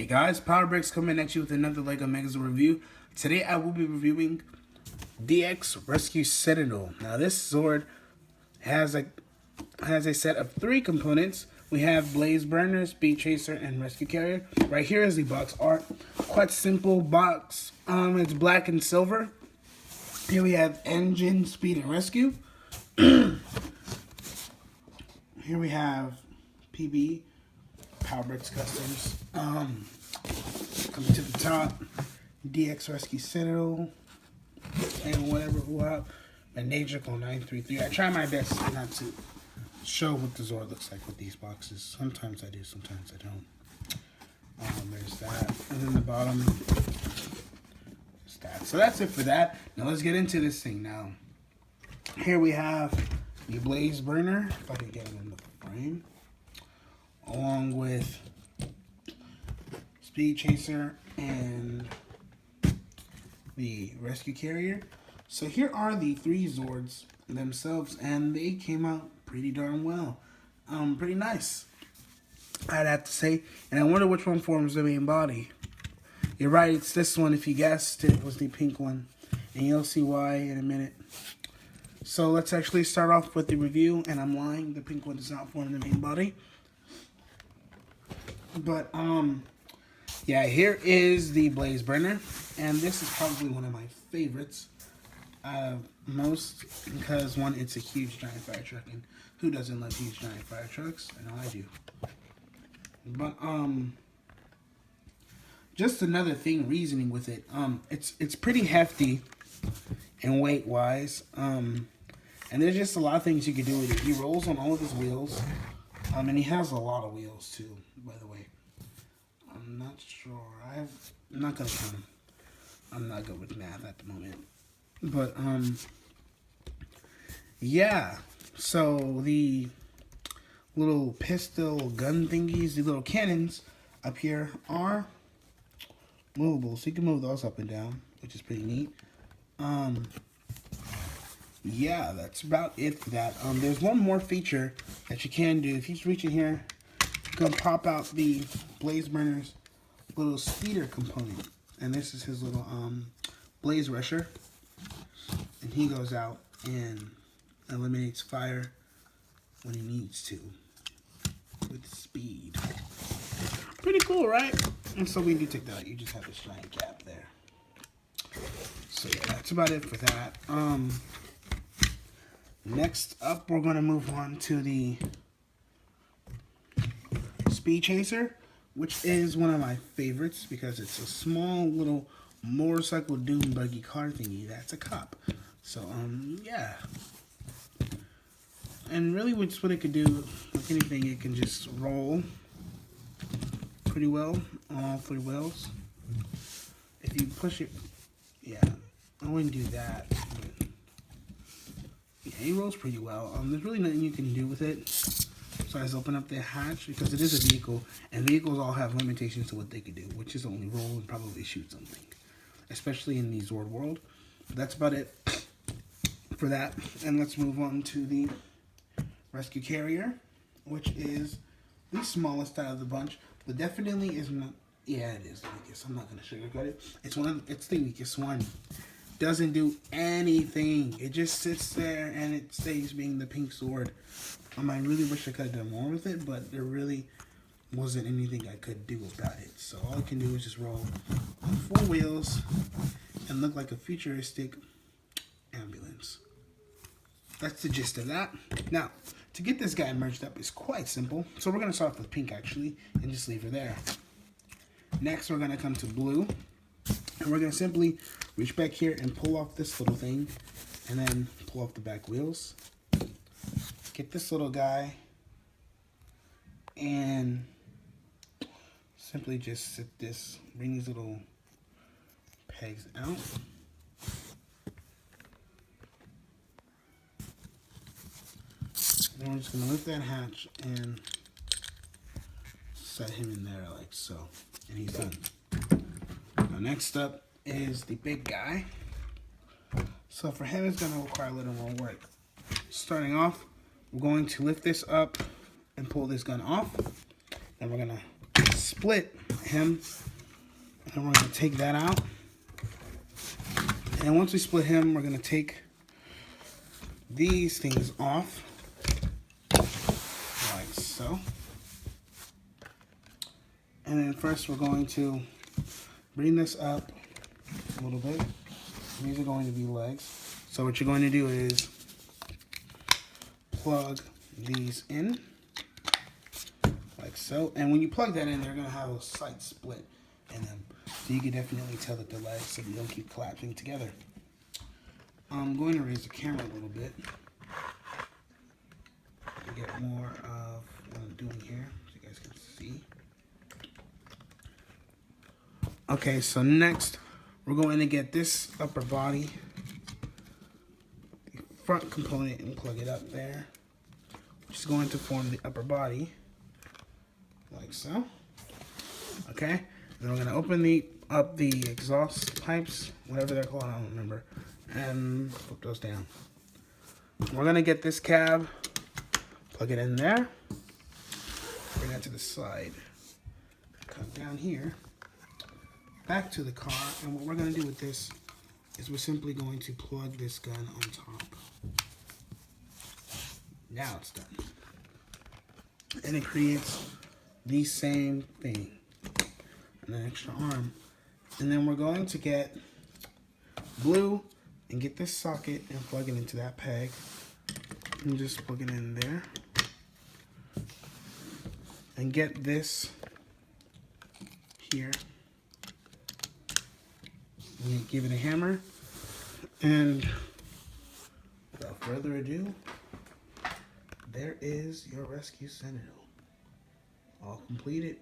Hey guys, Power Breaks coming at you with another Lego Megazord review. Today I will be reviewing DX Rescue Sentinel. Now this Zord has a set of 3 components. We have Blaze Burner, Speed Chaser, and Rescue Carrier. Right here is the box art. Quite simple box. It's black and silver. Here we have Engine, Speed, and Rescue. Here we have PB, Power Breaks Customs. Coming to the top, DX Rescue Sentinel, and whatever and Najical 933. I try my best not to show what the Zord looks like with these boxes. Sometimes I do, sometimes I don't. There's that, and then the bottom is that. So that's it for that. Now let's get into this thing now. Here we have the Blaze Burner, if I can get it in the frame, along with Speed Chaser and the Rescue Carrier. So here are the 3 Zords themselves, and they came out pretty darn well. Pretty nice, I'd have to say. And I wonder which one forms the main body. You're right, it's this one. If you guessed, it was the pink one, and you'll see why in a minute. So let's actually start off with the review, and I'm lying, the pink one does not form the main body. But, yeah, here is the Blaze Burner, and this is probably one of my favorites most, because one, it's a huge giant fire truck, and who doesn't love huge giant fire trucks? I know I do. But, just another thing, reasoning with it, it's pretty hefty and weight-wise, and there's just a lot of things you can do with it. He rolls on all of his wheels, and he has a lot of wheels, too, by the way. I'm not sure. I'm not gonna count them. I'm not good with math at the moment. But yeah. So the little pistol gun thingies, the little cannons up here are movable, so you can move those up and down, which is pretty neat. Yeah, that's about it for that. There's one more feature that you can do. If you just reach in here, you can pop out the Blaze Burner's little speeder component, and this is his little blaze rusher, and he goes out and eliminates fire when he needs to with speed. Pretty cool, right? And so when you take that out, you just have this giant gap there. So yeah, that's about it for that. Next up, we're going to move on to the Speed Chaser, which is one of my favorites because it's a small little motorcycle dune buggy car thingy that's a cop. So, yeah. And really what it could do, like anything, it can just roll pretty well on all 3 wheels. If you push it, yeah, I wouldn't do that. But yeah, he rolls pretty well. There's really nothing you can do with it. So I just open up the hatch because it is a vehicle, and vehicles all have limitations to what they can do, which is only roll and probably shoot something, especially in the Zord world. But that's about it for that. And let's move on to the Rescue Carrier, which is the smallest out of the bunch, but definitely is not. Yeah, it is the weakest. I'm not gonna sugarcoat it. It's the weakest one. Doesn't do anything. It just sits there and it stays being the pink Zord. I really wish I could have done more with it, but there really wasn't anything I could do about it. So all I can do is just roll on 4 wheels and look like a futuristic ambulance. That's the gist of that. Now, to get this guy merged up is quite simple. So we're going to start off with pink, actually, and just leave her there. Next, we're going to come to blue. And we're going to simply reach back here and pull off this little thing, and then pull off the back wheels. Get this little guy, and simply just bring these little pegs out. Then we're just going to lift that hatch and set him in there like so, and he's done. Now next up is the big guy. So for him, it's going to require a little more work. Starting off, we're going to lift this up and pull this gun off. Then we're going to split him, and we're going to take that out. And once we split him, we're going to take these things off, like so. And then first we're going to bring this up a little bit. These are going to be legs. So what you're going to do is plug these in, like so. And when you plug that in, they're going to have a slight split in them. So you can definitely tell that the legs, so they don't keep collapsing together. I'm going to raise the camera a little bit to get more of what I'm doing here, so you guys can see. Okay, so next we're going to get this upper body, the front component, and plug it up there, which is going to form the upper body, like so. Okay, then we're going to open up the exhaust pipes, whatever they're called, I don't remember, and put those down. We're going to get this cab, plug it in there, bring that to the side, cut down here, back to the car, and what we're going to do with this is we're simply going to plug this gun on top. Now it's done. And it creates the same thing, an extra arm. And then we're going to get glue and get this socket and plug it into that peg. And just plug it in there. And get this here. And give it a hammer. And without further ado, there is your rescue sentinel. All completed.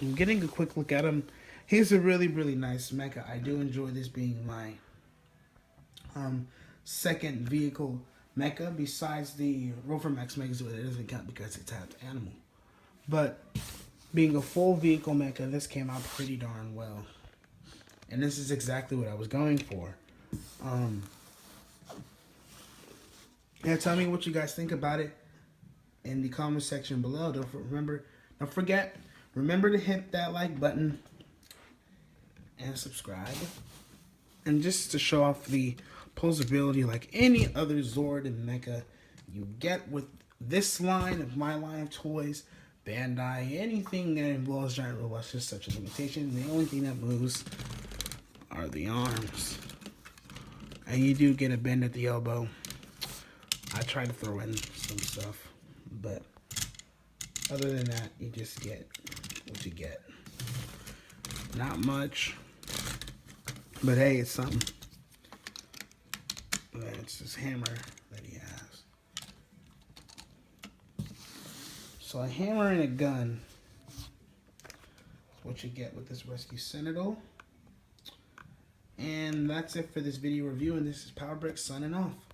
I'm getting a quick look at him. He's a really, really nice mecha. I do enjoy this being my second vehicle mecha besides the Rover Max Megazord. It doesn't count because it's half animal. But being a full vehicle mecha, this came out pretty darn well. And this is exactly what I was going for. Yeah, tell me what you guys think about it in the comment section below. Don't forget, remember to hit that like button and subscribe. And just to show off the Poseability like any other Zord and Mecha you get with this line of my line of toys, Bandai, anything that involves giant robots, just such a limitation. The only thing that moves are the arms. And you do get a bend at the elbow. I try to throw in some stuff, but other than that, you just get what you get. Not much, but hey, it's something. It's this hammer that he has. So a hammer and a gun is what you get with this rescue sentinel. And that's it for this video review, and this is PowerBrick signing off.